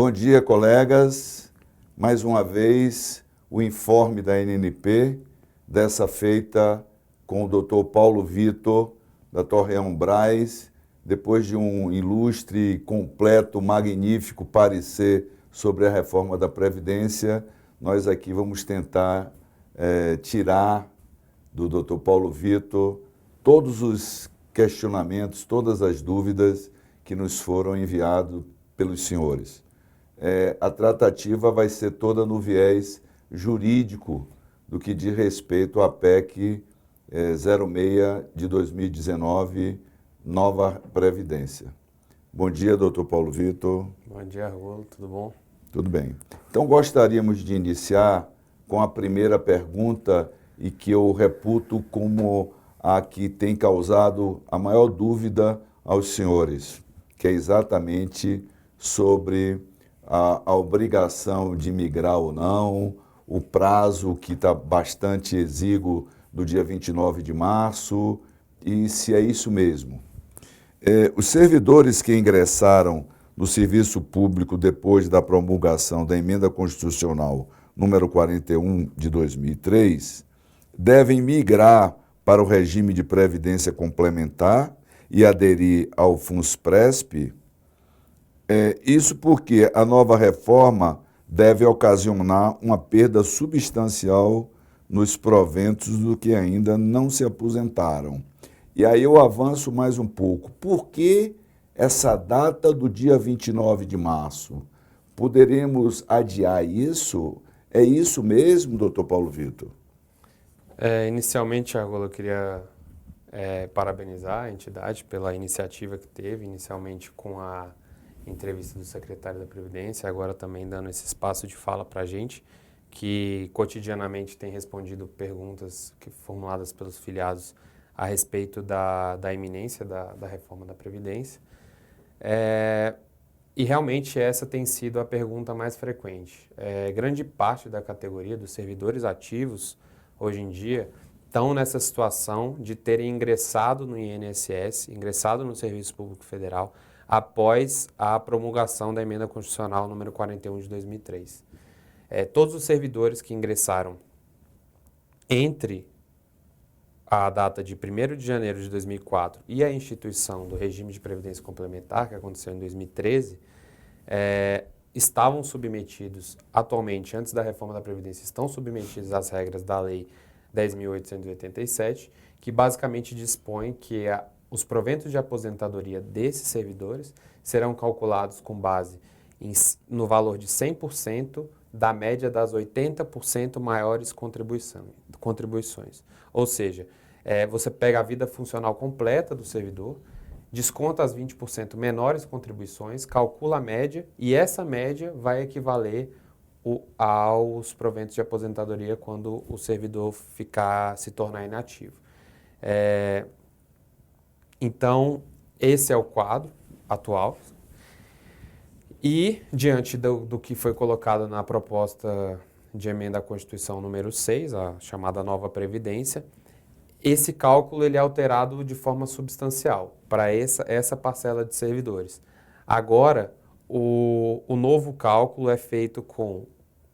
Bom dia, colegas. Mais uma vez, o informe da NNP, dessa feita com o Dr. Paulo Vitor, da Torreão Braz, depois de um ilustre, completo, magnífico parecer sobre a reforma da Previdência, nós aqui vamos tentar tirar do Dr. Paulo Vitor todos os questionamentos, todas as dúvidas que nos foram enviados pelos senhores. A tratativa vai ser toda no viés jurídico do que diz respeito à PEC 06 de 2019, nova Previdência. Bom dia, doutor Paulo Vitor. Bom dia, Rolo, tudo bom? Tudo bem. Então, gostaríamos de iniciar com a primeira pergunta e que eu reputo como a que tem causado a maior dúvida aos senhores, que é exatamente sobre a obrigação de migrar ou não, o prazo que está bastante exíguo do dia 29 de março, e se é isso mesmo. Os servidores que ingressaram no serviço público depois da promulgação da Emenda Constitucional número 41 de 2003 devem migrar para o regime de previdência complementar e aderir ao FUNSPRESP. Isso porque a nova reforma deve ocasionar uma perda substancial nos proventos do que ainda não se aposentaram. E aí eu avanço mais um pouco. Por que essa data do dia 29 de março? Poderemos adiar isso? É isso mesmo, doutor Paulo Vitor? Inicialmente, Argola, eu queria parabenizar a entidade pela iniciativa que teve, inicialmente com a entrevista do secretário da Previdência, agora também dando esse espaço de fala para a gente, que cotidianamente tem respondido perguntas formuladas pelos filiados a respeito da iminência da reforma da Previdência. E realmente essa tem sido a pergunta mais frequente. Grande parte da categoria dos servidores ativos, hoje em dia, estão nessa situação de terem ingressado no INSS, ingressado no Serviço Público Federal, após a promulgação da Emenda Constitucional número 41 de 2003. Todos os servidores que ingressaram entre a data de 1º de janeiro de 2004 e a instituição do regime de previdência complementar, que aconteceu em 2013, estavam submetidos, atualmente, antes da reforma da Previdência, estão submetidos às regras da Lei 10.887, que basicamente dispõe que os proventos de aposentadoria desses servidores serão calculados com base no valor de 100% da média das 80% maiores contribuições. Ou seja, você pega a vida funcional completa do servidor, desconta as 20% menores contribuições, calcula a média e essa média vai equivaler aos proventos de aposentadoria quando o servidor se tornar inativo. Então, esse é o quadro atual. E, diante do que foi colocado na proposta de emenda à Constituição número 6, a chamada nova Previdência, esse cálculo ele é alterado de forma substancial para essa parcela de servidores. Agora, o novo cálculo é feito com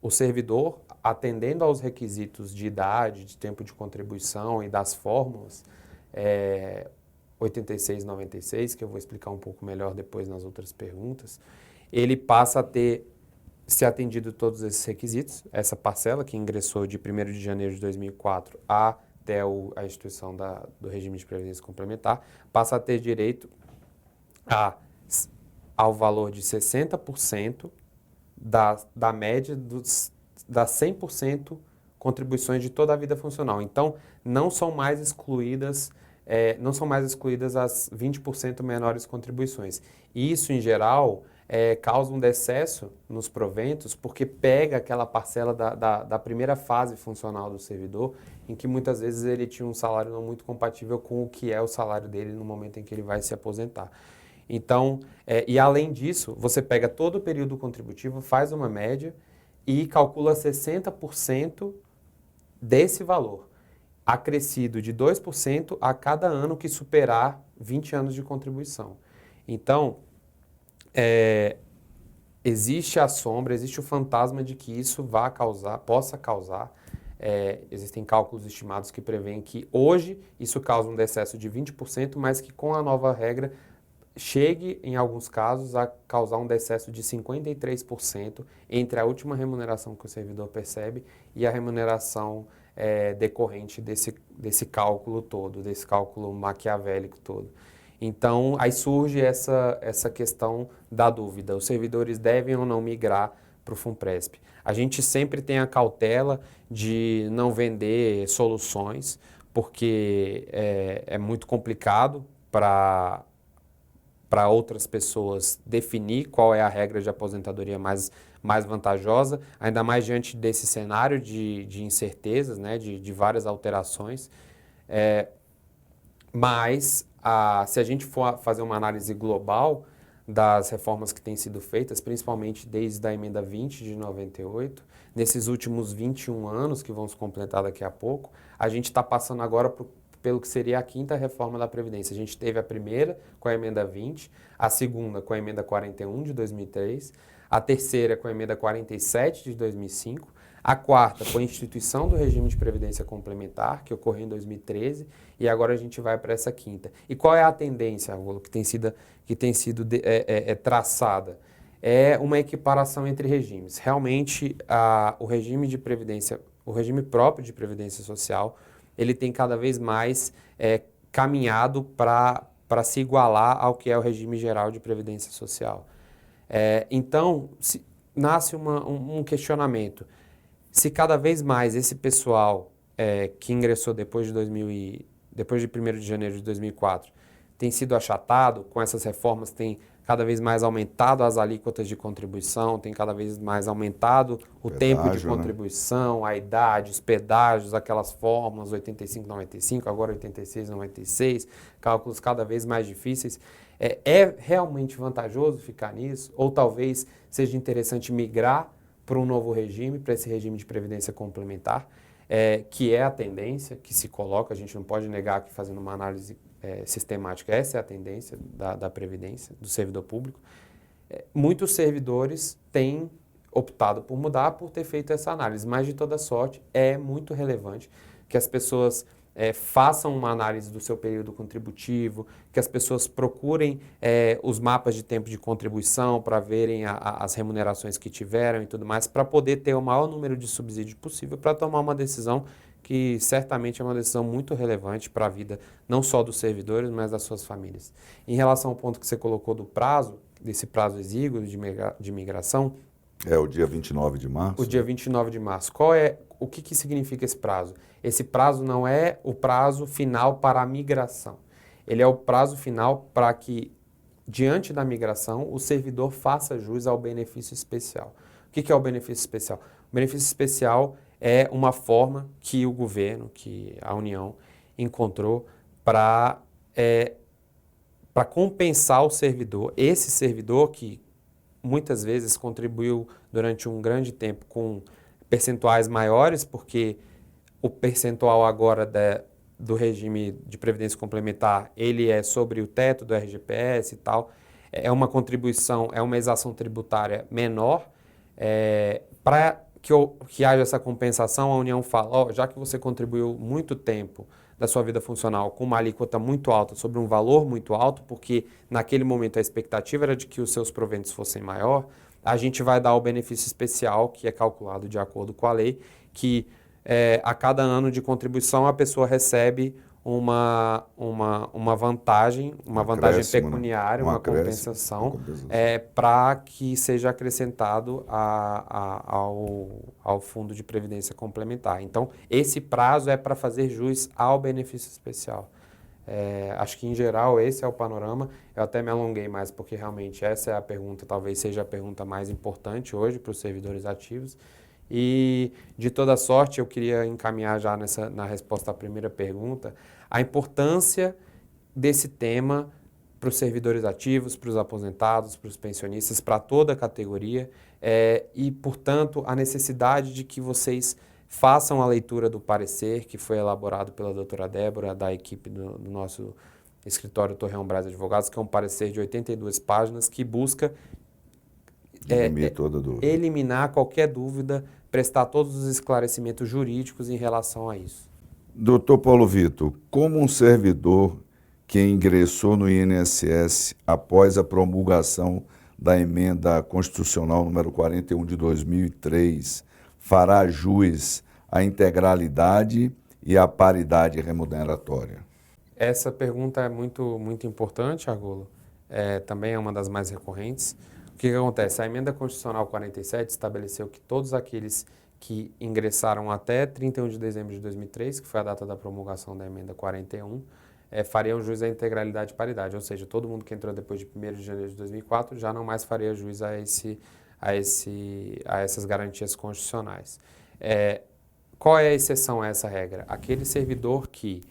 o servidor atendendo aos requisitos de idade, de tempo de contribuição e das fórmulas 86 e 96, que eu vou explicar um pouco melhor depois nas outras perguntas. Ele passa a ter se atendido todos esses requisitos, essa parcela que ingressou de 1º de janeiro de 2004 até a instituição do regime de previdência complementar, passa a ter direito ao valor de 60% da média das 100% contribuições de toda a vida funcional. Então, não são mais excluídas as 20% menores contribuições. E isso, em geral, causa um decesso nos proventos, porque pega aquela parcela da primeira fase funcional do servidor, em que muitas vezes ele tinha um salário não muito compatível com o que é o salário dele no momento em que ele vai se aposentar. Então, e além disso, você pega todo o período contributivo, faz uma média e calcula 60% desse valor, acrescido de 2% a cada ano que superar 20 anos de contribuição. Então, existe a sombra, existe o fantasma de que isso possa causar. Existem cálculos estimados que prevêem que hoje isso causa um decesso de 20%, mas que com a nova regra chegue, em alguns casos, a causar um decesso de 53% entre a última remuneração que o servidor percebe e a remuneração decorrente desse cálculo todo, desse cálculo maquiavélico todo. Então, aí surge essa questão da dúvida. Os servidores devem ou não migrar para o FUNPRESP. A gente sempre tem a cautela de não vender soluções, porque é muito complicado para outras pessoas definir qual é a regra de aposentadoria mais vantajosa, ainda mais diante desse cenário de incertezas, né, de várias alterações. Mas, se a gente for fazer uma análise global das reformas que têm sido feitas, principalmente desde a emenda 20 de 98, nesses últimos 21 anos, que vão se completar daqui a pouco, a gente está passando agora pelo que seria a quinta reforma da Previdência. A gente teve a primeira com a emenda 20, a segunda com a emenda 41 de 2003, a terceira com a emenda 47 de 2005, a quarta com a instituição do regime de previdência complementar, que ocorreu em 2013, e agora a gente vai para essa quinta. E qual é a tendência, Rolo, que tem sido traçada? É uma equiparação entre regimes. Realmente, o regime de previdência, o regime próprio de previdência social, ele tem cada vez mais caminhado para se igualar ao que é o regime geral de previdência social. Então, nasce um questionamento. Se cada vez mais esse pessoal que ingressou depois de 1º de janeiro de 2004 tem sido achatado, com essas reformas tem cada vez mais aumentado as alíquotas de contribuição, tem cada vez mais aumentado o tempo de contribuição, né? A idade, os pedágios, aquelas fórmulas, 85,95, agora 86,96, cálculos cada vez mais difíceis. É realmente vantajoso ficar nisso? Ou talvez seja interessante migrar para um novo regime, para esse regime de previdência complementar, que é a tendência que se coloca, a gente não pode negar que fazendo uma análise sistemática, essa é a tendência da Previdência, do servidor público. Muitos servidores têm optado por mudar, por ter feito essa análise, mas de toda sorte é muito relevante que as pessoas façam uma análise do seu período contributivo, que as pessoas procurem os mapas de tempo de contribuição para verem as remunerações que tiveram e tudo mais, para poder ter o maior número de subsídios possível para tomar uma decisão que certamente é uma decisão muito relevante para a vida não só dos servidores, mas das suas famílias. Em relação ao ponto que você colocou do prazo, desse prazo exíguo de migração... o dia 29 de março. O dia 29 de março. O que significa esse prazo? Esse prazo não é o prazo final para a migração. Ele é o prazo final para que, diante da migração, o servidor faça jus ao benefício especial. O que é o benefício especial? O benefício especial é uma forma que o governo, que a União, encontrou para compensar o servidor, esse servidor que muitas vezes contribuiu durante um grande tempo com percentuais maiores, porque o percentual agora do regime de previdência complementar, ele é sobre o teto do RGPS e tal, é uma contribuição, é uma exação tributária menor. Para que haja essa compensação, a União fala, já que você contribuiu muito tempo da sua vida funcional com uma alíquota muito alta, sobre um valor muito alto, porque naquele momento a expectativa era de que os seus proventos fossem maior, a gente vai dar o benefício especial, que é calculado de acordo com a lei, que a cada ano de contribuição a pessoa recebe uma vantagem, pecuniária, uma compensação, para que seja acrescentado ao Fundo de Previdência Complementar. Então, esse prazo é para fazer jus ao benefício especial. Acho que, em geral, esse é o panorama. Eu até me alonguei mais, porque realmente essa é a pergunta, talvez seja a pergunta mais importante hoje para os servidores ativos. E, de toda sorte, eu queria encaminhar já na resposta à primeira pergunta, a importância desse tema para os servidores ativos, para os aposentados, para os pensionistas, para toda a categoria e, portanto, a necessidade de que vocês façam a leitura do parecer que foi elaborado pela doutora Débora, da equipe do nosso escritório Torreão Braz Advogados, que é um parecer de 82 páginas que busca Dirimir toda dúvida. eliminar qualquer dúvida, prestar todos os esclarecimentos jurídicos em relação a isso. Doutor Paulo Vitor, como um servidor que ingressou no INSS após a promulgação da emenda constitucional número 41 de 2003 fará jus à integralidade e à paridade remuneratória? Essa pergunta é muito importante, Argolo. Também é uma das mais recorrentes. O que acontece? A emenda constitucional 47 estabeleceu que todos aqueles que ingressaram até 31 de dezembro de 2003, que foi a data da promulgação da emenda 41, fariam jus à integralidade e paridade, ou seja, todo mundo que entrou depois de 1º de janeiro de 2004 já não mais faria jus a essas garantias constitucionais. Qual é a exceção a essa regra? Aquele servidor que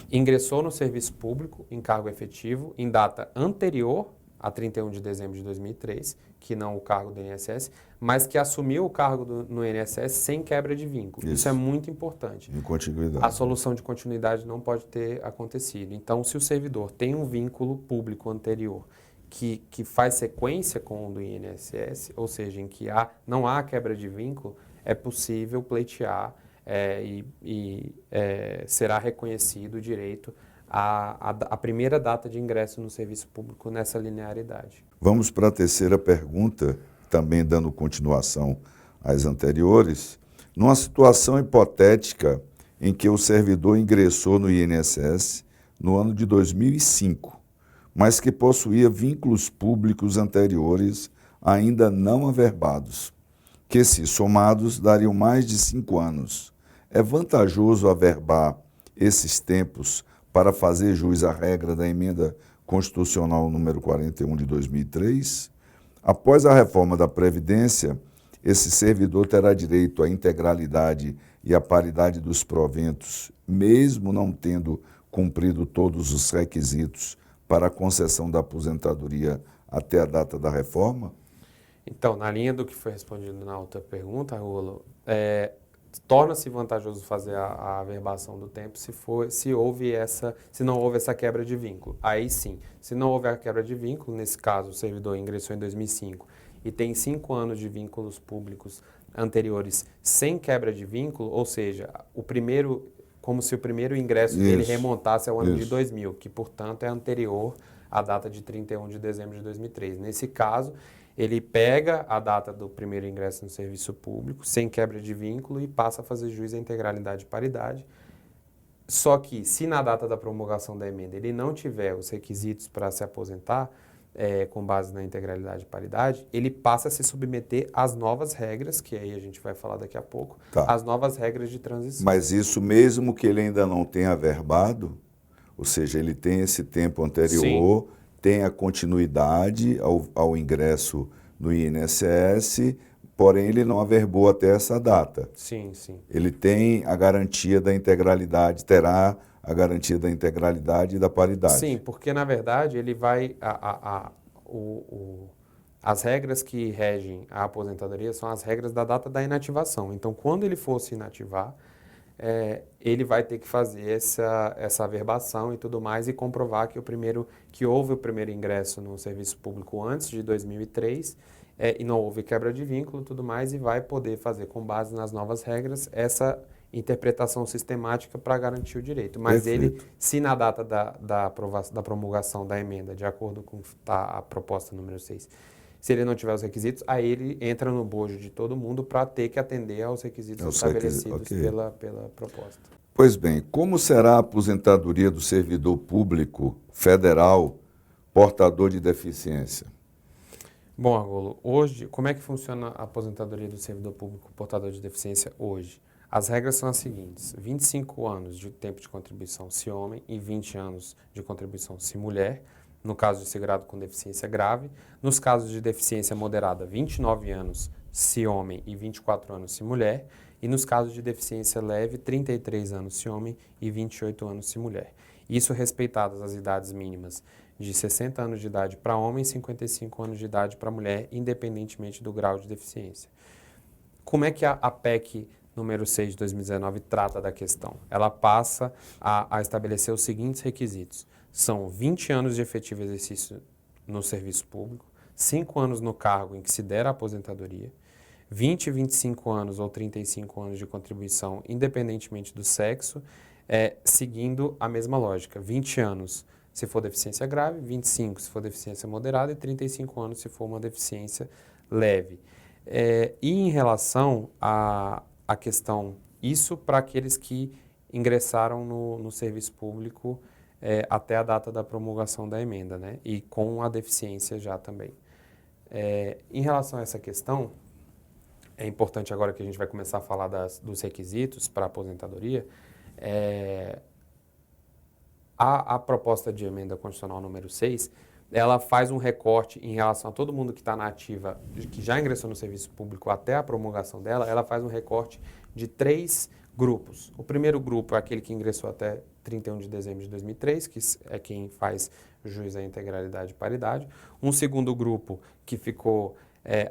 ingressou no serviço público em cargo efetivo em data anterior a 31 de dezembro de 2003, que não o cargo do INSS, mas que assumiu o cargo no INSS sem quebra de vínculo. Isso é muito importante. Em continuidade. A solução de continuidade não pode ter acontecido. Então, se o servidor tem um vínculo público anterior que faz sequência com o do INSS, ou seja, em que não há quebra de vínculo, é possível pleitear e será reconhecido o direito a primeira data de ingresso no serviço público nessa linearidade. Vamos para a terceira pergunta, também dando continuação às anteriores. Numa situação hipotética em que o servidor ingressou no INSS no ano de 2005, mas que possuía vínculos públicos anteriores ainda não averbados, que se somados dariam mais de 5 anos. É vantajoso averbar esses tempos para fazer jus à regra da emenda constitucional número 41 de 2003, após a reforma da Previdência, esse servidor terá direito à integralidade e à paridade dos proventos, mesmo não tendo cumprido todos os requisitos para a concessão da aposentadoria até a data da reforma? Então, na linha do que foi respondido na outra pergunta, Rolo, torna-se vantajoso fazer a averbação do tempo se não houve essa quebra de vínculo. Aí sim, se não houve a quebra de vínculo, nesse caso o servidor ingressou em 2005 e tem 5 anos de vínculos públicos anteriores sem quebra de vínculo, ou seja, como se o primeiro ingresso dele remontasse ao ano de 2000, que portanto é anterior à data de 31 de dezembro de 2003. Nesse caso, ele pega a data do primeiro ingresso no serviço público, sem quebra de vínculo, e passa a fazer jus à integralidade e paridade. Só que, se na data da promulgação da emenda ele não tiver os requisitos para se aposentar, com base na integralidade e paridade, ele passa a se submeter às novas regras, que aí a gente vai falar daqui a pouco, as novas regras de transição. Mas isso mesmo que ele ainda não tenha averbado, ou seja, ele tem esse tempo anterior... Sim. Tem a continuidade ao ingresso no INSS, porém ele não averbou até essa data. Sim, sim. Ele tem a garantia da integralidade, terá a garantia da integralidade e da paridade. Sim, porque na verdade ele vai... as regras que regem a aposentadoria são as regras da data da inativação. Então, quando ele for se inativar, ele vai ter que fazer essa averbação e tudo mais e comprovar que houve o primeiro ingresso no serviço público antes de 2003 e não houve quebra de vínculo e tudo mais, e vai poder fazer, com base nas novas regras, essa interpretação sistemática para garantir o direito. Mas ele, se na data da promulgação da emenda, de acordo com a proposta número 6, se ele não tiver os requisitos, aí ele entra no bojo de todo mundo para ter que atender aos requisitos estabelecidos pela proposta. Pois bem, como será a aposentadoria do servidor público federal portador de deficiência? Bom, Argolo, hoje, como é que funciona a aposentadoria do servidor público portador de deficiência hoje? As regras são as seguintes: 25 anos de tempo de contribuição se homem e 20 anos de contribuição se mulher, no caso de segurado com deficiência grave. Nos casos de deficiência moderada, 29 anos se homem e 24 anos se mulher. E nos casos de deficiência leve, 33 anos se homem e 28 anos se mulher. Isso respeitadas as idades mínimas de 60 anos de idade para homem e 55 anos de idade para mulher, independentemente do grau de deficiência. Como é que a PEC número 6 de 2019 trata da questão? Ela passa a estabelecer os seguintes requisitos: são 20 anos de efetivo exercício no serviço público, 5 anos no cargo em que se der a aposentadoria, 20, 25 anos ou 35 anos de contribuição, independentemente do sexo, seguindo a mesma lógica. 20 anos se for deficiência grave, 25 se for deficiência moderada e 35 anos se for uma deficiência leve. E em relação à questão, isso para aqueles que ingressaram no serviço público até a data da promulgação da emenda, né? E com a deficiência já também. Em relação a essa questão, é importante agora que a gente vai começar a falar dos requisitos para a aposentadoria, a proposta de emenda constitucional número 6, ela faz um recorte em relação a todo mundo que está na ativa, que já ingressou no serviço público até a promulgação dela, ela faz um recorte de 3 grupos. O primeiro grupo é aquele que ingressou até 31 de dezembro de 2003, que é quem faz jus à integralidade e paridade. Um segundo grupo que ficou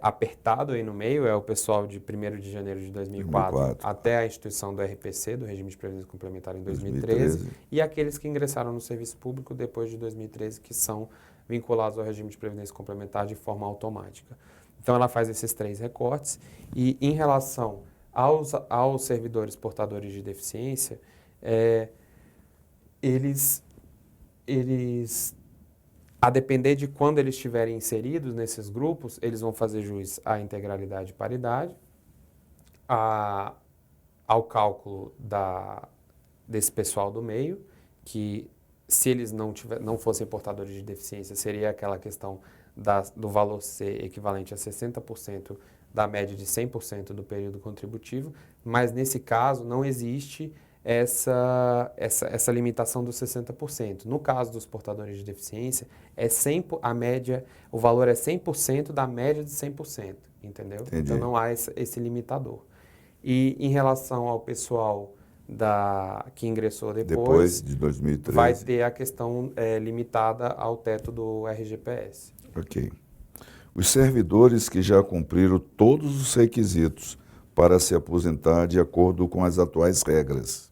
apertado aí no meio é o pessoal de 1º de janeiro de 2004 até a instituição do RPC, do Regime de Previdência Complementar, em 2013, e aqueles que ingressaram no serviço público depois de 2013, que são vinculados ao Regime de Previdência Complementar de forma automática. Então, ela faz esses 3 recortes e, em relação aos servidores portadores de deficiência, eles, a depender de quando eles estiverem inseridos nesses grupos, eles vão fazer jus à integralidade e paridade, ao cálculo desse pessoal do meio, que se eles não fossem portadores de deficiência, seria aquela questão do valor ser equivalente a 60% da média de 100% do período contributivo, mas nesse caso não existe essa limitação dos 60%. No caso dos portadores de deficiência, o valor é 100% da média de 100%, entendeu? Entendi. Então não há esse limitador. E em relação ao pessoal que ingressou depois de 2013, vai ter a questão limitada ao teto do RGPS. Ok. Os servidores que já cumpriram todos os requisitos para se aposentar de acordo com as atuais regras,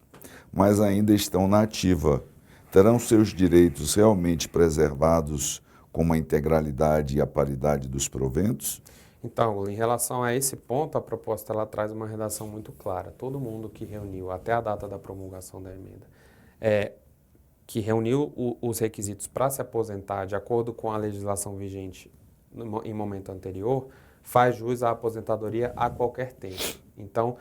mas ainda estão na ativa, terão seus direitos realmente preservados como a integralidade e a paridade dos proventos? Então, em relação a esse ponto, a proposta ela traz uma redação muito clara. Todo mundo que reuniu até a data da promulgação da emenda, que reuniu os requisitos para se aposentar de acordo com a legislação vigente em momento anterior, faz jus à aposentadoria a qualquer tempo. Então,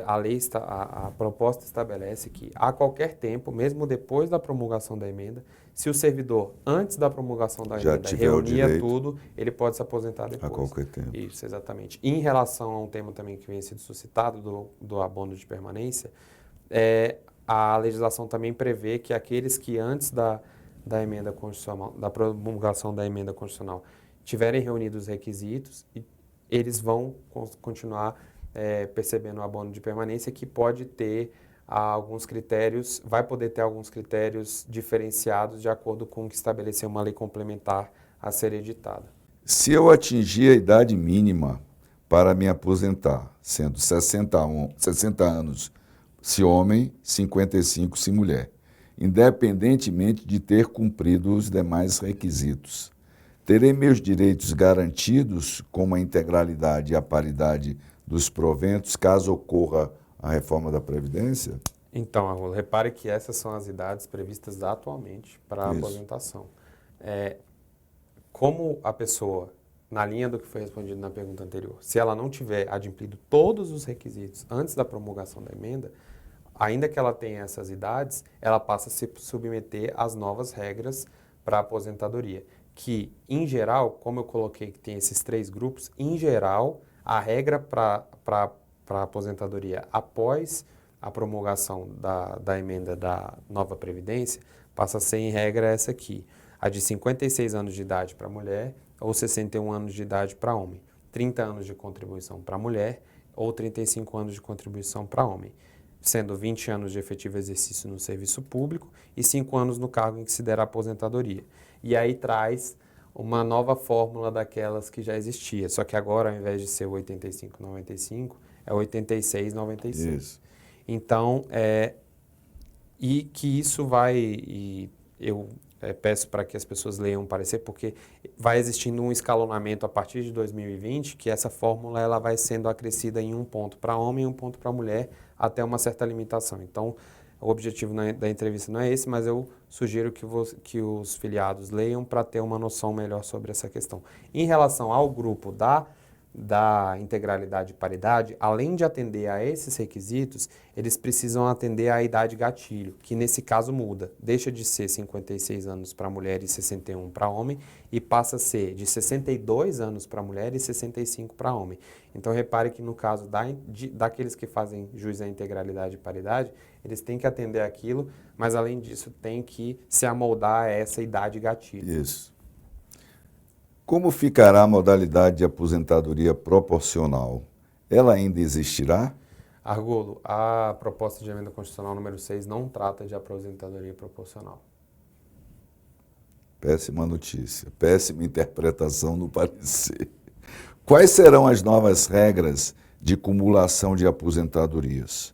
a proposta estabelece que a qualquer tempo, mesmo depois da promulgação da emenda, se o servidor, antes da promulgação da emenda, reunia tudo, ele pode se aposentar depois. A qualquer tempo. Isso, exatamente. Em relação a um tema também que vem sido suscitado, do abono de permanência, a legislação também prevê que aqueles que antes da emenda constitucional, da promulgação da emenda constitucional, tiverem reunido os requisitos, eles vão continuar percebendo o abono de permanência, que pode ter alguns critérios, vai poder ter alguns critérios diferenciados de acordo com o que estabeleceu uma lei complementar a ser editada. Se eu atingir a idade mínima para me aposentar, sendo 60 anos se homem, 55 se mulher, independentemente de ter cumprido os demais requisitos, terei meus direitos garantidos como a integralidade e a paridade dos proventos, caso ocorra a reforma da Previdência? Então, Arrulo, repare que essas são as idades previstas atualmente para a aposentação. Como a pessoa, na linha do que foi respondido na pergunta anterior, se ela não tiver adimplido todos os requisitos antes da promulgação da emenda, ainda que ela tenha essas idades, ela passa a se submeter às novas regras para a aposentadoria, que, em geral, como eu coloquei que tem esses 3 grupos, em geral, a regra para a aposentadoria após a promulgação da emenda da nova Previdência passa a ser, em regra, essa aqui, a de 56 anos de idade para mulher ou 61 anos de idade para homem, 30 anos de contribuição para mulher ou 35 anos de contribuição para homem, sendo 20 anos de efetivo exercício no serviço público e 5 anos no cargo em que se der a aposentadoria. E aí traz uma nova fórmula daquelas que já existia, só que agora, ao invés de ser 85-95, é 86-96. Isso. Então, e que isso vai, peço para que as pessoas leiam o parecer, porque vai existindo um escalonamento a partir de 2020, que essa fórmula ela vai sendo acrescida em um ponto para homem e um ponto para mulher, até uma certa limitação. Então, o objetivo da entrevista não é esse, mas eu sugiro que os filiados leiam para ter uma noção melhor sobre essa questão. Em relação ao grupo da integralidade e paridade, além de atender a esses requisitos, eles precisam atender à idade gatilho, que nesse caso muda. Deixa de ser 56 anos para mulher e 61 para homem e passa a ser de 62 anos para mulher e 65 para homem. Então, repare que no caso daqueles que fazem jus à integralidade e paridade, eles têm que atender aquilo, mas além disso, tem que se amoldar a essa idade gatilho. Isso. Como ficará a modalidade de aposentadoria proporcional? Ela ainda existirá? Argolo, a proposta de emenda constitucional número 6 não trata de aposentadoria proporcional. Péssima notícia, péssima interpretação no parecer. Quais serão as novas regras de cumulação de aposentadorias?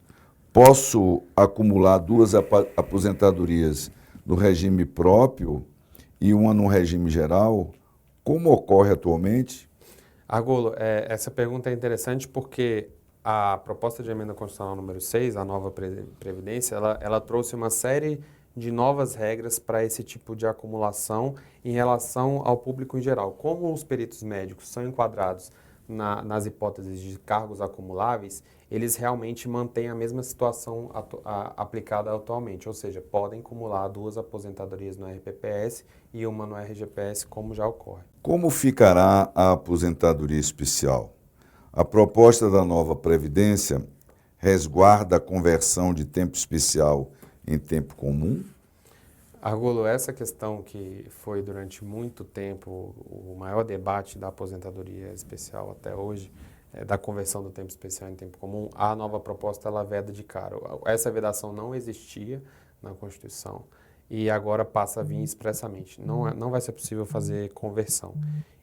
Posso acumular duas aposentadorias no regime próprio e uma no regime geral? Como ocorre atualmente? Argolo, essa pergunta é interessante porque a proposta de emenda constitucional número 6, a nova Previdência, ela trouxe uma série de novas regras para esse tipo de acumulação em relação ao público em geral. Como os peritos médicos são enquadrados nas hipóteses de cargos acumuláveis, eles realmente mantêm a mesma situação aplicada atualmente, ou seja, podem acumular duas aposentadorias no RPPS e uma no RGPS, como já ocorre. Como ficará a aposentadoria especial? A proposta da nova Previdência resguarda a conversão de tempo especial em tempo comum? Argolo, essa questão que foi durante muito tempo o maior debate da aposentadoria especial até hoje, da conversão do tempo especial em tempo comum, a nova proposta ela veda de cara. Essa vedação não existia na Constituição e agora passa a vir expressamente. Não vai ser possível fazer conversão.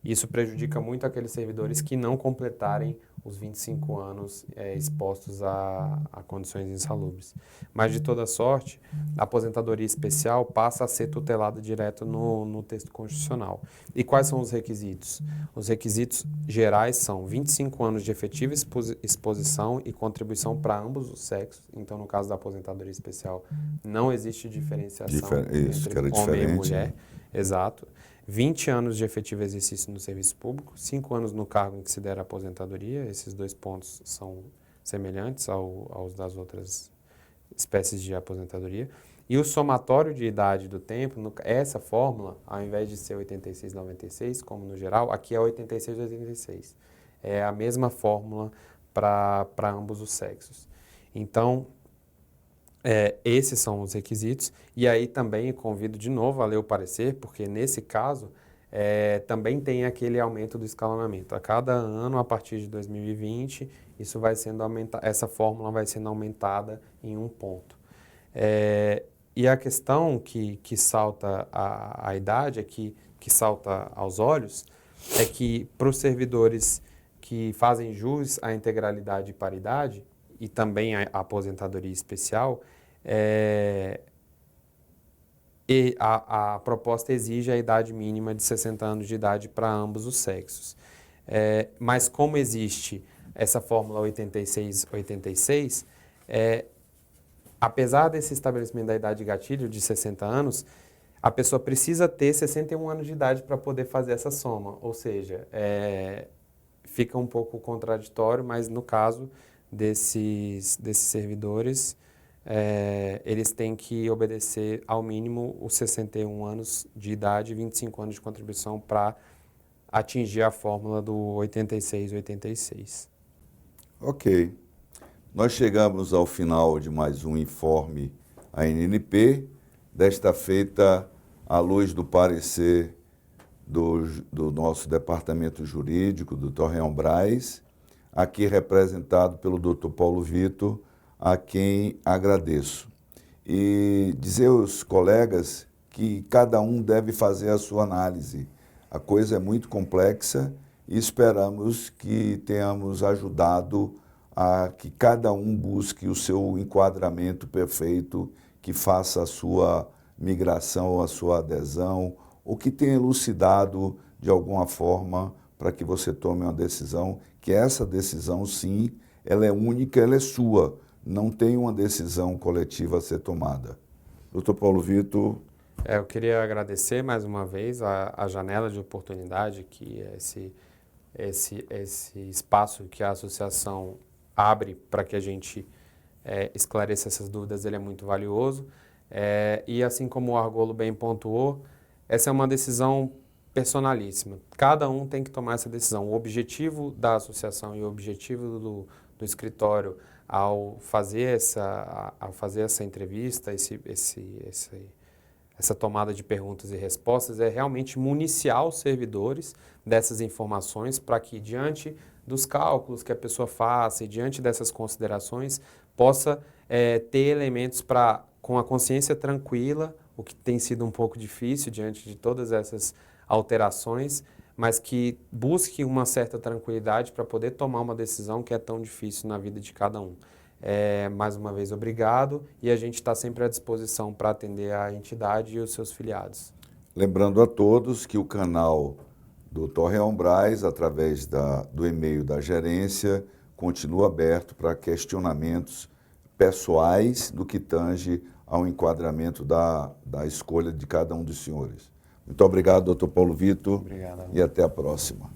Isso prejudica muito aqueles servidores que não completarem os 25 anos expostos a condições insalubres. Mas, de toda sorte, a aposentadoria especial passa a ser tutelada direto no texto constitucional. E quais são os requisitos? Os requisitos gerais são 25 anos de efetiva exposição e contribuição para ambos os sexos. Então, no caso da aposentadoria especial, não existe diferenciação entre homem e mulher. Exato. 20 anos de efetivo exercício no serviço público, 5 anos no cargo em que se der a aposentadoria, esses dois pontos são semelhantes aos das outras espécies de aposentadoria, e o somatório de idade do tempo, essa fórmula, ao invés de ser 86-96, como no geral, aqui é 86-86. É a mesma fórmula para ambos os sexos. Então, esses são os requisitos, e aí também convido de novo a ler o parecer, porque nesse caso também tem aquele aumento do escalonamento. A cada ano, a partir de 2020, isso vai sendo essa fórmula vai sendo aumentada em um ponto. E a questão que salta a idade, que salta aos olhos, é que para os servidores que fazem jus à integralidade e paridade, e também a aposentadoria especial, e a proposta exige a idade mínima de 60 anos de idade para ambos os sexos. Mas como existe essa fórmula 86-86, apesar desse estabelecimento da idade gatilho de 60 anos, a pessoa precisa ter 61 anos de idade para poder fazer essa soma. Ou seja, fica um pouco contraditório, mas no caso desses servidores, eles têm que obedecer ao mínimo os 61 anos de idade e 25 anos de contribuição para atingir a fórmula do 86-86. Ok. Nós chegamos ao final de mais um informe ANNP, desta feita à luz do parecer do nosso departamento jurídico, do Torreão Braz, aqui representado pelo Dr. Paulo Vitor, a quem agradeço. E dizer aos colegas que cada um deve fazer a sua análise. A coisa é muito complexa e esperamos que tenhamos ajudado a que cada um busque o seu enquadramento perfeito, que faça a sua migração, a sua adesão, o que tem elucidado de alguma forma para que você tome uma decisão, que essa decisão, sim, ela é única, ela é sua, não tem uma decisão coletiva a ser tomada. Dr. Paulo Vitor. Eu queria agradecer mais uma vez a janela de oportunidade que esse espaço que a associação abre para que a gente esclareça essas dúvidas, ele é muito valioso. E assim como o Argolo bem pontuou, essa é uma decisão personalíssima. Cada um tem que tomar essa decisão. O objetivo da associação e o objetivo do escritório ao fazer essa entrevista, essa tomada de perguntas e respostas é realmente municiar os servidores dessas informações para que, diante dos cálculos que a pessoa faça e diante dessas considerações, possa ter elementos para, com a consciência tranquila, o que tem sido um pouco difícil diante de todas essas alterações, mas que busque uma certa tranquilidade para poder tomar uma decisão que é tão difícil na vida de cada um. Mais uma vez, obrigado, e a gente está sempre à disposição para atender a entidade e os seus filiados. Lembrando a todos que o canal do Torreão Braz, através do e-mail da gerência, continua aberto para questionamentos pessoais no que tange ao enquadramento da escolha de cada um dos senhores. Muito obrigado, Dr. Paulo Vitor, Obrigado. e até a próxima.